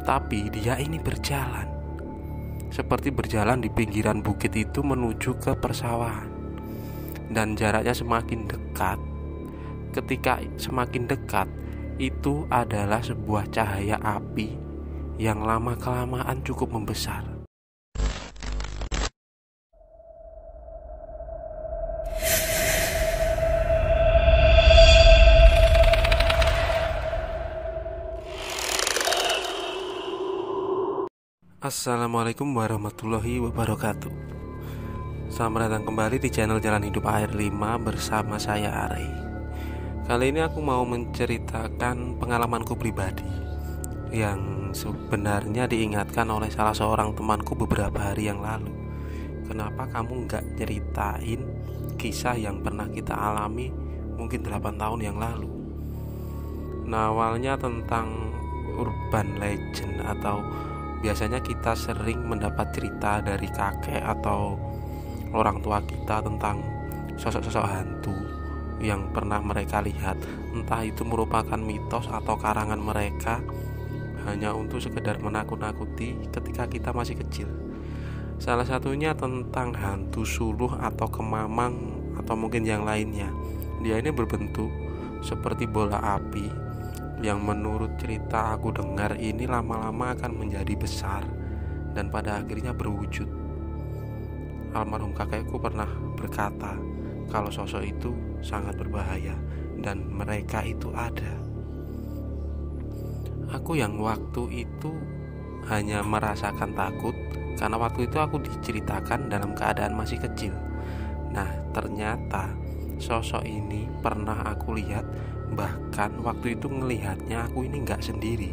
Tapi dia ini berjalan, seperti berjalan di pinggiran bukit itu menuju ke persawahan. Dan jaraknya semakin dekat. Ketika semakin dekat, itu adalah sebuah cahaya api yang lama-kelamaan cukup membesar. Assalamualaikum warahmatullahi wabarakatuh. Selamat datang kembali di channel Jalan Hidup Akhir 5 bersama saya Arey. Kali ini aku mau menceritakan pengalamanku pribadi yang sebenarnya diingatkan oleh salah seorang temanku beberapa hari yang lalu. Kenapa kamu nggak ceritain kisah yang pernah kita alami mungkin 8 tahun yang lalu? Nah, awalnya tentang urban legend, atau biasanya kita sering mendapat cerita dari kakek atau orang tua kita tentang sosok-sosok hantu yang pernah mereka lihat. Entah itu merupakan mitos atau karangan mereka hanya untuk sekedar menakut-nakuti ketika kita masih kecil. Salah satunya tentang hantu suluh atau kemamang atau mungkin yang lainnya. Dia ini berbentuk seperti bola api yang menurut cerita aku dengar ini lama-lama akan menjadi besar dan pada akhirnya berwujud. Almarhum kakekku pernah berkata kalau sosok itu sangat berbahaya dan mereka itu ada. Aku yang waktu itu hanya merasakan takut karena waktu itu aku diceritakan dalam keadaan masih kecil. Nah, ternyata sosok ini pernah aku lihat. Bahkan waktu itu ngelihatnya aku ini gak sendiri.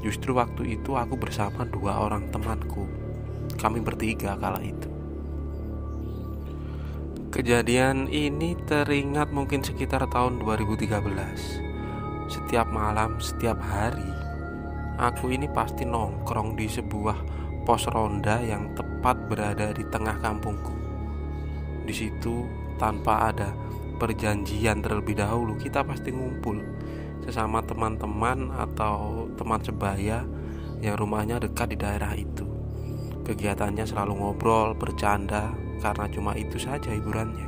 Justru waktu itu aku bersama 2 orang temanku. Kami bertiga kala itu. Kejadian ini teringat mungkin sekitar tahun 2013. Setiap malam, setiap hari, aku ini pasti nongkrong di sebuah pos ronda yang tepat berada di tengah kampungku. Di situ tanpa ada perjanjian terlebih dahulu, kita pasti ngumpul sesama teman-teman atau teman sebaya yang rumahnya dekat di daerah itu. Kegiatannya selalu ngobrol, bercanda, karena cuma itu saja hiburannya.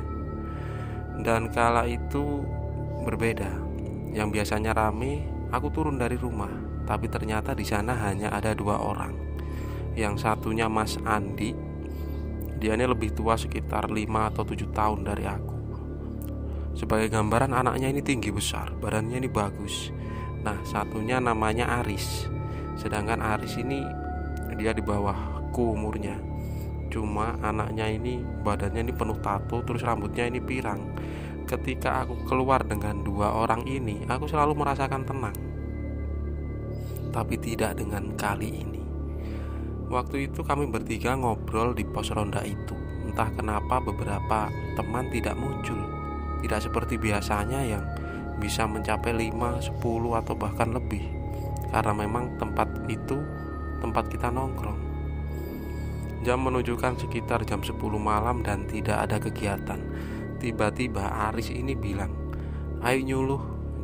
Dan kala itu berbeda. Yang biasanya rame, aku turun dari rumah, tapi ternyata di sana hanya ada 2 orang. Yang satunya Mas Andi. Dia ini lebih tua sekitar 5 atau 7 tahun dari aku. Sebagai gambaran, anaknya ini tinggi besar, badannya ini bagus. Nah, satunya namanya Aris. Sedangkan Aris ini dia di bawahku umurnya. Cuma anaknya ini badannya ini penuh tato, terus rambutnya ini pirang. Ketika aku keluar dengan 2 orang ini, aku selalu merasakan tenang. Tapi tidak dengan kali ini. Waktu itu kami bertiga ngobrol di pos ronda itu. Entah kenapa beberapa teman tidak muncul. Tidak seperti biasanya yang bisa mencapai 5, 10 atau bahkan lebih. Karena memang tempat itu tempat kita nongkrong. Jam menunjukkan sekitar jam 10 malam dan tidak ada kegiatan. Tiba-tiba Aris ini bilang, "Ayo nyuluh."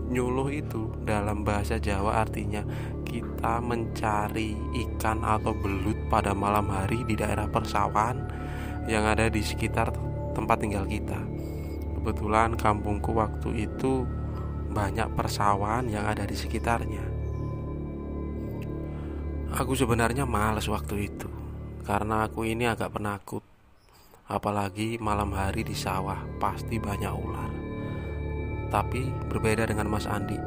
Nyuluh itu dalam bahasa Jawa artinya kita mencari ikan atau belut pada malam hari di daerah persawahan yang ada di sekitar tempat tinggal kita. Kebetulan kampungku waktu itu banyak persawahan yang ada di sekitarnya. Aku sebenarnya malas waktu itu karena aku ini agak penakut. Apalagi malam hari di sawah pasti banyak ular. Tapi berbeda dengan Mas Andi.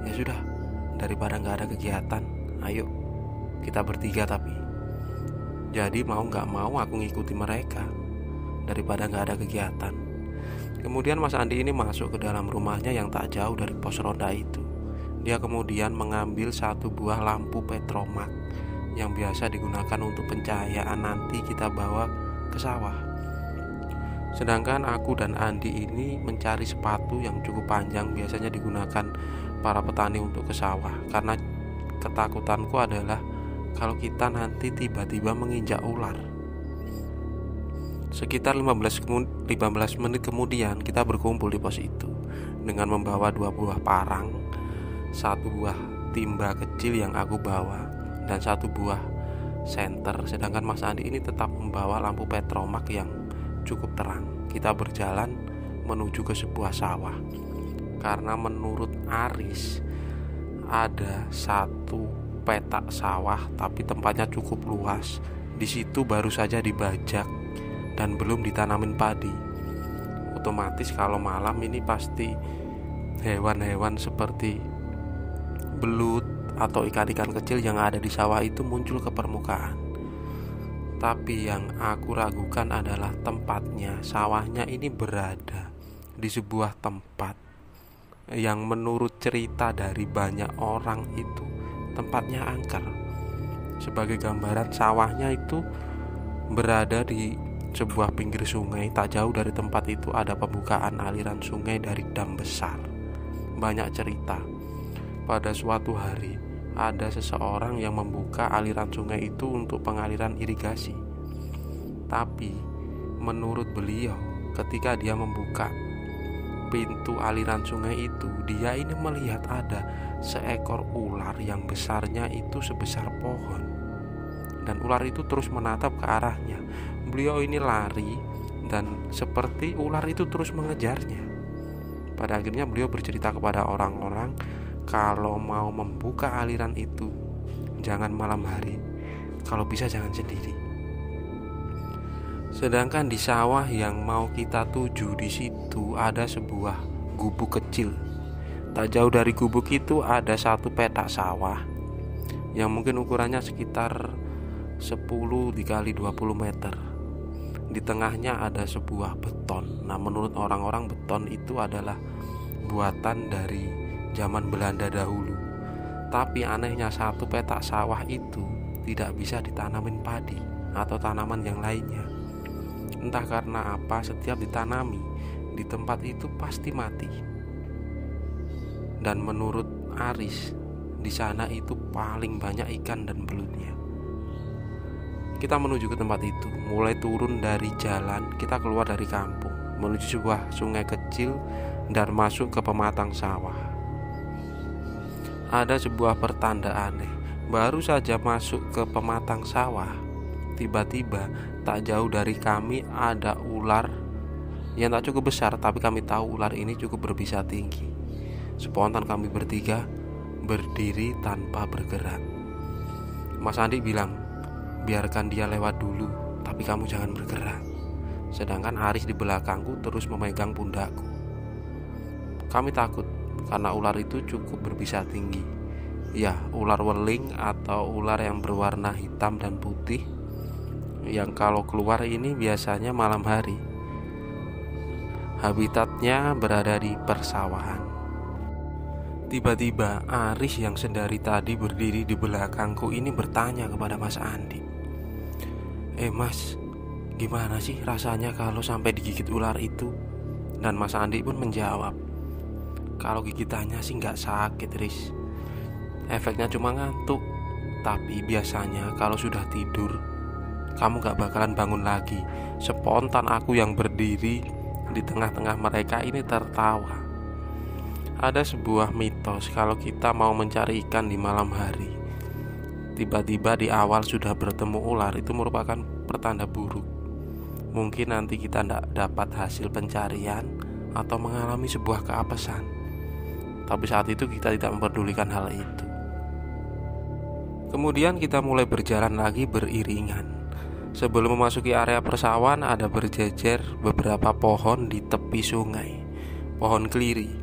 Ya sudah, daripada gak ada kegiatan, ayo kita bertiga tapi. Jadi mau gak mau aku ngikuti mereka daripada gak ada kegiatan. Kemudian Mas Andi ini masuk ke dalam rumahnya yang tak jauh dari pos ronda itu. Dia kemudian mengambil 1 buah lampu petromak yang biasa digunakan untuk pencahayaan nanti kita bawa ke sawah. Sedangkan aku dan Andi ini mencari sepatu yang cukup panjang, biasanya digunakan para petani untuk ke sawah. Karena ketakutanku adalah kalau kita nanti tiba-tiba menginjak ular. Sekitar 15 menit kemudian kita berkumpul di pos itu dengan membawa 2 buah parang, 1 buah timba kecil yang aku bawa, dan satu buah senter. Sedangkan Mas Andi ini tetap membawa lampu petromak yang cukup terang. Kita berjalan menuju ke sebuah sawah. Karena menurut Aris ada satu petak sawah tapi tempatnya cukup luas. Di situ baru saja dibajak dan belum ditanamin padi. Otomatis kalau malam ini pasti hewan-hewan seperti belut atau ikan-ikan kecil yang ada di sawah itu muncul ke permukaan. Tapi yang aku ragukan adalah tempatnya. Sawahnya ini berada di sebuah tempat yang menurut cerita dari banyak orang itu tempatnya angker. Sebagai gambaran, sawahnya itu berada di sebuah pinggir sungai. Tak jauh dari tempat itu ada pembukaan aliran sungai dari dam besar. Banyak cerita, pada suatu hari ada seseorang yang membuka aliran sungai itu untuk pengaliran irigasi. Tapi menurut beliau, ketika dia membuka pintu aliran sungai itu, dia ini melihat ada seekor ular yang besarnya itu sebesar pohon. Dan ular itu terus menatap ke arahnya. Beliau ini lari dan seperti ular itu terus mengejarnya. Pada akhirnya beliau bercerita kepada orang-orang, kalau mau membuka aliran itu jangan malam hari, kalau bisa jangan sendiri. Sedangkan di sawah yang mau kita tuju, di situ ada sebuah gubuk kecil. Tak jauh dari gubuk itu ada satu petak sawah yang mungkin ukurannya sekitar 10 dikali 20 meter. Di tengahnya ada sebuah beton. Nah, menurut orang-orang beton itu adalah buatan dari zaman Belanda dahulu. Tapi anehnya satu petak sawah itu tidak bisa ditanamin padi atau tanaman yang lainnya. Entah karena apa, setiap ditanami di tempat itu pasti mati. Dan menurut Aris, di sana itu paling banyak ikan dan belutnya. Kita menuju ke tempat itu. Mulai turun dari jalan, kita keluar dari kampung menuju sebuah sungai kecil dan masuk ke pematang sawah. Ada sebuah pertanda aneh. Baru saja masuk ke pematang sawah, tiba-tiba tak jauh dari kami ada ular yang tak cukup besar, tapi kami tahu ular ini cukup berbisa tinggi. Spontan kami bertiga berdiri tanpa bergerak. Mas Andi bilang, biarkan dia lewat dulu, tapi kamu jangan bergerak. Sedangkan Aris di belakangku terus memegang pundakku. Kami takut karena ular itu cukup berbisa tinggi. Ya, ular weling atau ular yang berwarna hitam dan putih, yang kalau keluar ini biasanya malam hari. Habitatnya berada di persawahan. Tiba-tiba Aris yang sedari tadi berdiri di belakangku ini bertanya kepada Mas Andi, Mas, gimana sih rasanya kalau sampai digigit ular itu? Dan Mas Andi pun menjawab, kalau gigitannya sih gak sakit, Riz. Efeknya cuma ngantuk. Tapi biasanya kalau sudah tidur, kamu gak bakalan bangun lagi. Spontan aku yang berdiri di tengah-tengah mereka ini tertawa. Ada sebuah mitos kalau kita mau mencari ikan di malam hari, tiba-tiba di awal sudah bertemu ular, itu merupakan pertanda buruk. Mungkin nanti kita tidak dapat hasil pencarian atau mengalami sebuah keapesan. Tapi saat itu kita tidak memperdulikan hal itu. Kemudian kita mulai berjalan lagi beriringan. Sebelum memasuki area persawahan ada berjejer beberapa pohon di tepi sungai. Pohon keliri.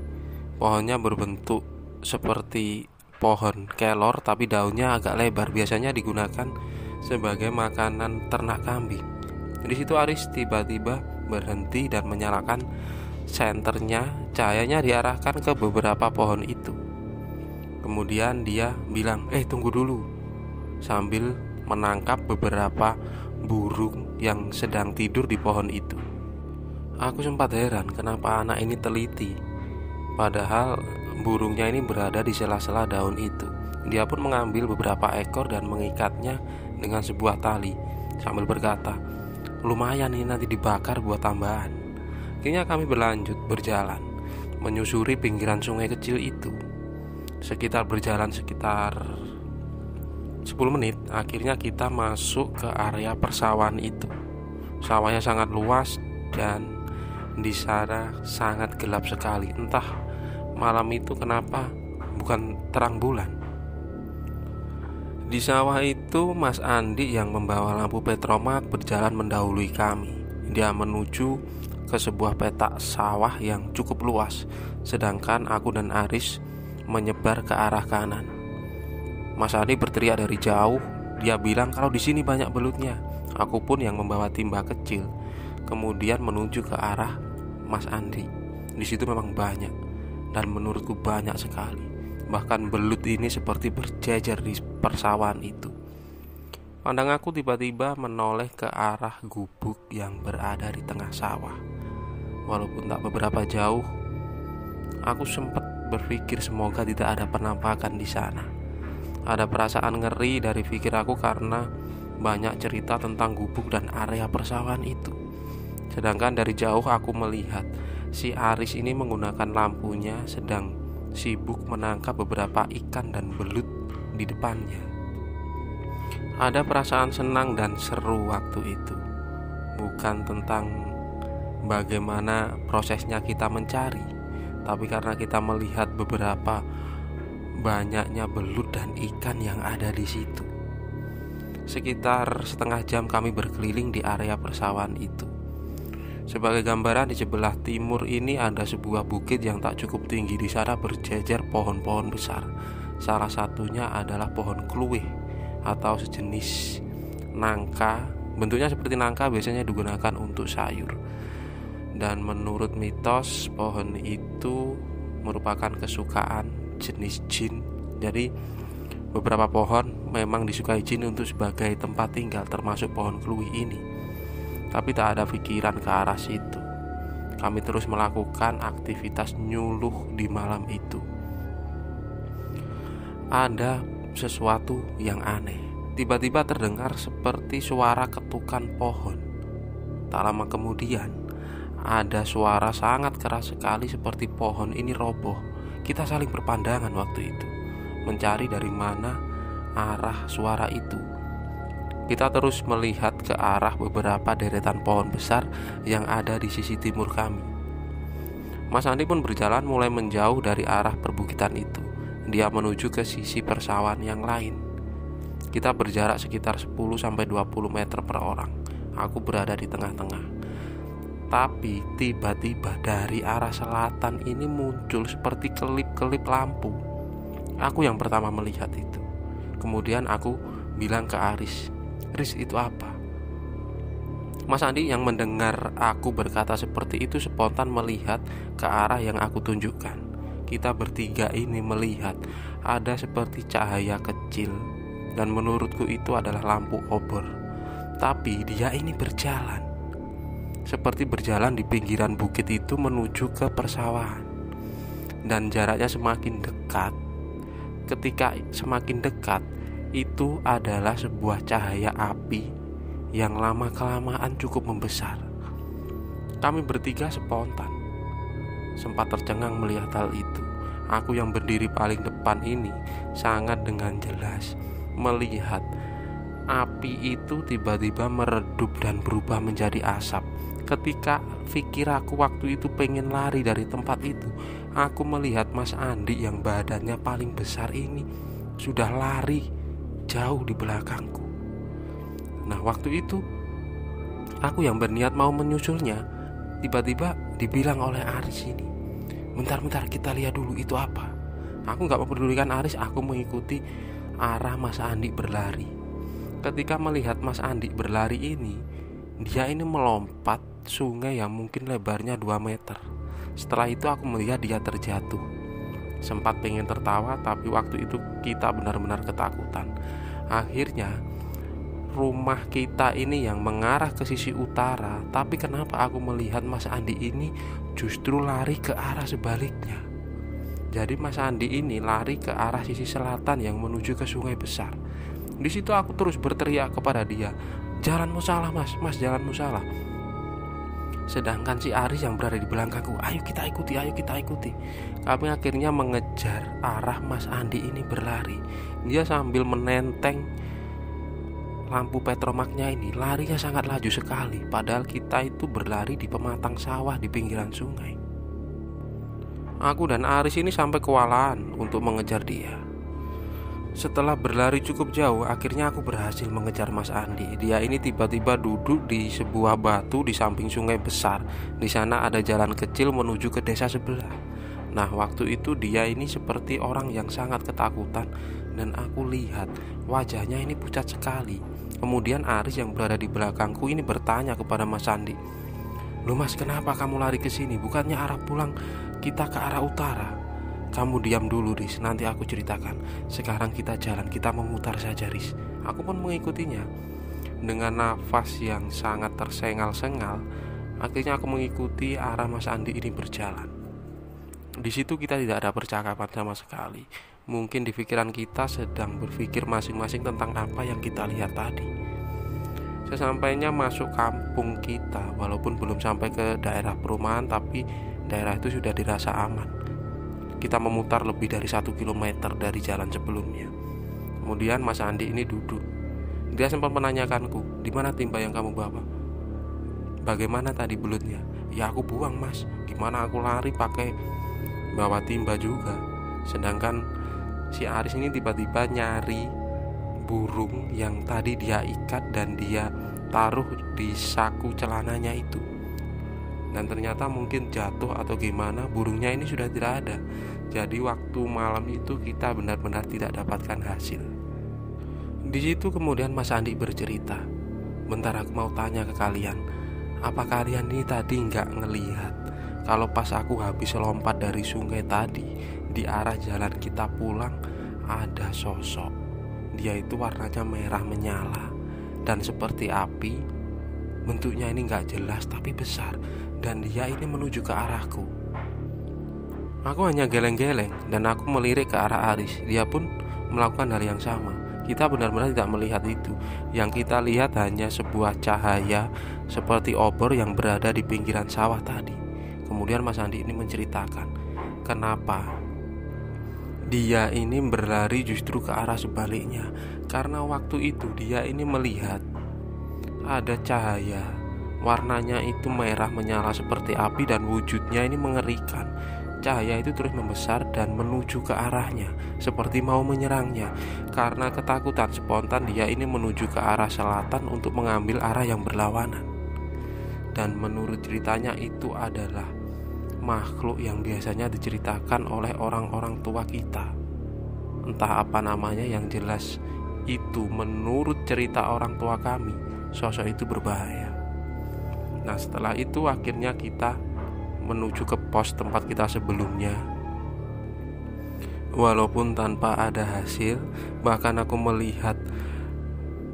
Pohonnya berbentuk seperti pohon kelor tapi daunnya agak lebar. Biasanya digunakan sebagai makanan ternak kambing. Di situ Aris tiba-tiba berhenti dan menyalakan senternya. Cahayanya diarahkan ke beberapa pohon itu. Kemudian dia bilang, tunggu dulu, sambil menangkap beberapa burung yang sedang tidur di pohon itu. Aku sempat heran kenapa anak ini teliti, padahal burungnya ini berada di sela-sela daun itu. Dia pun mengambil beberapa ekor dan mengikatnya dengan sebuah tali sambil berkata, lumayan ini nanti dibakar buat tambahan. Akhirnya kami berlanjut berjalan menyusuri pinggiran sungai kecil itu. Berjalan sekitar 10 10 menit akhirnya kita masuk ke area persawahan itu. Sawahnya sangat luas dan di sana sangat gelap sekali. Entah malam itu kenapa bukan terang bulan. Di sawah itu Mas Andi yang membawa lampu petromak berjalan mendahului kami. Dia menuju ke sebuah petak sawah yang cukup luas, sedangkan aku dan Aris menyebar ke arah kanan. Mas Andi berteriak dari jauh. Dia bilang kalau di sini banyak belutnya. Aku pun yang membawa timba kecil kemudian menuju ke arah Mas Andi. Di situ memang banyak, dan menurutku banyak sekali. Bahkan belut ini seperti berjejer di persawahan itu. Pandang aku tiba-tiba menoleh ke arah gubuk yang berada di tengah sawah. Walaupun tak beberapa jauh, aku sempat berpikir semoga tidak ada penampakan di sana. Ada perasaan ngeri dari pikir aku karena banyak cerita tentang gubuk dan area persawahan itu. Sedangkan dari jauh aku melihat si Aris ini menggunakan lampunya sedang sibuk menangkap beberapa ikan dan belut di depannya. Ada perasaan senang dan seru waktu itu. Bukan tentang bagaimana prosesnya kita mencari, tapi karena kita melihat beberapa banyaknya belut dan ikan yang ada di situ. Sekitar setengah jam kami berkeliling di area persawahan itu. Sebagai gambaran, di sebelah timur ini ada sebuah bukit yang tak cukup tinggi. Di sana berjejer pohon-pohon besar. Salah satunya adalah pohon kluwih atau sejenis nangka. Bentuknya seperti nangka, biasanya digunakan untuk sayur. Dan menurut mitos, pohon itu merupakan kesukaan jenis jin. Jadi beberapa pohon memang disukai jin untuk sebagai tempat tinggal, termasuk pohon kluwih ini. Tapi tak ada pikiran ke arah situ. Kami terus melakukan aktivitas nyuluh di malam itu. Ada sesuatu yang aneh. Tiba-tiba terdengar seperti suara ketukan pohon. Tak lama kemudian ada suara sangat keras sekali seperti pohon ini roboh. Kita saling berpandangan waktu itu, mencari dari mana arah suara itu. Kita terus melihat ke arah beberapa deretan pohon besar yang ada di sisi timur kami. Mas Andi pun berjalan mulai menjauh dari arah perbukitan itu. Dia menuju ke sisi persawahan yang lain. Kita berjarak sekitar 10-20 meter per orang. Aku berada di tengah-tengah. Tapi tiba-tiba dari arah selatan ini muncul seperti kelip-kelip lampu. Aku yang pertama melihat itu. Kemudian aku bilang ke Aris, "Riz, itu apa?" Mas Andi yang mendengar aku berkata seperti itu spontan melihat ke arah yang aku tunjukkan. Kita bertiga ini melihat ada seperti cahaya kecil, dan menurutku itu adalah lampu obor. Tapi dia ini berjalan, seperti berjalan di pinggiran bukit itu menuju ke persawahan. Dan jaraknya semakin dekat. Ketika semakin dekat, itu adalah sebuah cahaya api yang lama-kelamaan cukup membesar. Kami bertiga spontan sempat tercengang melihat hal itu. Aku yang berdiri paling depan ini sangat dengan jelas melihat api itu tiba-tiba meredup dan berubah menjadi asap. Ketika pikir aku waktu itu pengen lari dari tempat itu, aku melihat Mas Andi yang badannya paling besar ini sudah lari jauh di belakangku. Nah, waktu itu aku yang berniat mau menyusulnya, tiba-tiba dibilang oleh Aris ini, "Bentar-bentar, kita lihat dulu itu apa." Aku gak mempedulikan Aris, aku mengikuti arah Mas Andi berlari. Ketika melihat Mas Andi berlari ini, dia ini melompat sungai yang mungkin lebarnya 2 meter. Setelah itu aku melihat dia terjatuh. Sempat pengen tertawa, tapi waktu itu kita benar-benar ketakutan. Akhirnya rumah kita ini yang mengarah ke sisi utara, tapi kenapa aku melihat Mas Andi ini justru lari ke arah sebaliknya. Jadi Mas Andi ini lari ke arah sisi selatan yang menuju ke sungai besar. Di situ aku terus berteriak kepada dia, "Jalanmu salah, Mas, jalanmu salah." Sedangkan si Aris yang berada di belakangku, ayo kita ikuti. Kami akhirnya mengejar arah Mas Andi ini berlari. Dia sambil menenteng lampu petromaknya ini larinya sangat laju sekali, padahal kita itu berlari di pematang sawah di pinggiran sungai. Aku dan Aris ini sampai kewalahan untuk mengejar dia. Setelah berlari cukup jauh, akhirnya aku berhasil mengejar Mas Andi. Dia ini tiba-tiba duduk di sebuah batu di samping sungai besar. Di sana ada jalan kecil menuju ke desa sebelah. Nah, waktu itu dia ini seperti orang yang sangat ketakutan, dan aku lihat wajahnya ini pucat sekali. Kemudian Aris yang berada di belakangku ini bertanya kepada Mas Andi, "Loh Mas, kenapa kamu lari ke sini? Bukannya arah pulang kita ke arah utara?" "Kamu diam dulu, Riz, nanti aku ceritakan. Sekarang kita jalan, kita memutar saja, Riz." Aku pun mengikutinya. Dengan nafas yang sangat tersengal-sengal, akhirnya aku mengikuti arah Mas Andi ini berjalan. Di situ kita tidak ada percakapan sama sekali. Mungkin di pikiran kita sedang berpikir masing-masing tentang apa yang kita lihat tadi. Sesampainya masuk kampung kita, walaupun belum sampai ke daerah perumahan, tapi daerah itu sudah dirasa aman. Kita memutar lebih dari 1 kilometer dari jalan sebelumnya. Kemudian Mas Andi ini duduk. Dia sempat menanyakanku, "Di mana timba yang kamu bawa? Bagaimana tadi belutnya?" "Ya aku buang Mas, gimana aku lari pakai bawa timba juga." Sedangkan si Aris ini tiba-tiba nyari burung yang tadi dia ikat dan dia taruh di saku celananya itu. Dan ternyata mungkin jatuh atau gimana, burungnya ini sudah tidak ada. Jadi waktu malam itu kita benar-benar tidak dapatkan hasil. Di situ kemudian Mas Andi bercerita, "Bentar aku mau tanya ke kalian, apa kalian ini tadi nggak ngelihat kalau pas aku habis lompat dari sungai tadi, di arah jalan kita pulang ada sosok. Dia itu warnanya merah menyala dan seperti api. Bentuknya ini nggak jelas tapi besar, dan dia ini menuju ke arahku." Aku hanya geleng-geleng dan aku melirik ke arah Aris. Dia pun melakukan hal yang sama. Kita benar-benar tidak melihat itu. Yang kita lihat hanya sebuah cahaya seperti obor yang berada di pinggiran sawah tadi. Kemudian Mas Andi ini menceritakan kenapa dia ini berlari justru ke arah sebaliknya. Karena waktu itu dia ini melihat ada cahaya, warnanya itu merah menyala seperti api dan wujudnya ini mengerikan. Cahaya itu terus membesar dan menuju ke arahnya, seperti mau menyerangnya. Karena ketakutan spontan dia ini menuju ke arah selatan untuk mengambil arah yang berlawanan. Dan menurut ceritanya itu adalah makhluk yang biasanya diceritakan oleh orang-orang tua kita. Entah apa namanya, yang jelas itu menurut cerita orang tua kami, sosok itu berbahaya. Nah, setelah itu akhirnya kita menuju ke pos tempat kita sebelumnya. Walaupun tanpa ada hasil, bahkan aku melihat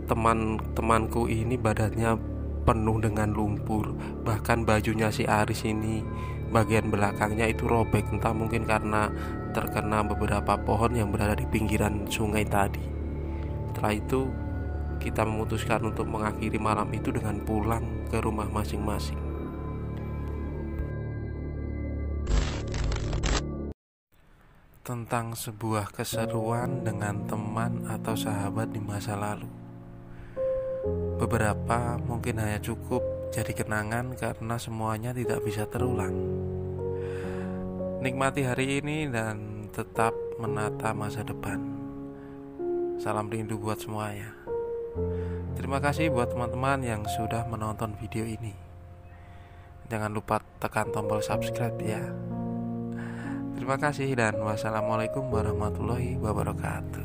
teman-temanku ini badannya penuh dengan lumpur. Bahkan bajunya si Aris ini bagian belakangnya itu robek, entah mungkin karena terkena beberapa pohon yang berada di pinggiran sungai tadi. Setelah itu kita memutuskan untuk mengakhiri malam itu dengan pulang ke rumah masing-masing. Tentang sebuah keseruan dengan teman atau sahabat di masa lalu. Beberapa mungkin hanya cukup jadi kenangan karena semuanya tidak bisa terulang. Nikmati hari ini dan tetap menata masa depan. Salam rindu buat semuanya. Terima kasih buat teman-teman yang sudah menonton video ini. Jangan lupa tekan tombol subscribe ya. Terima kasih dan wassalamualaikum warahmatullahi wabarakatuh.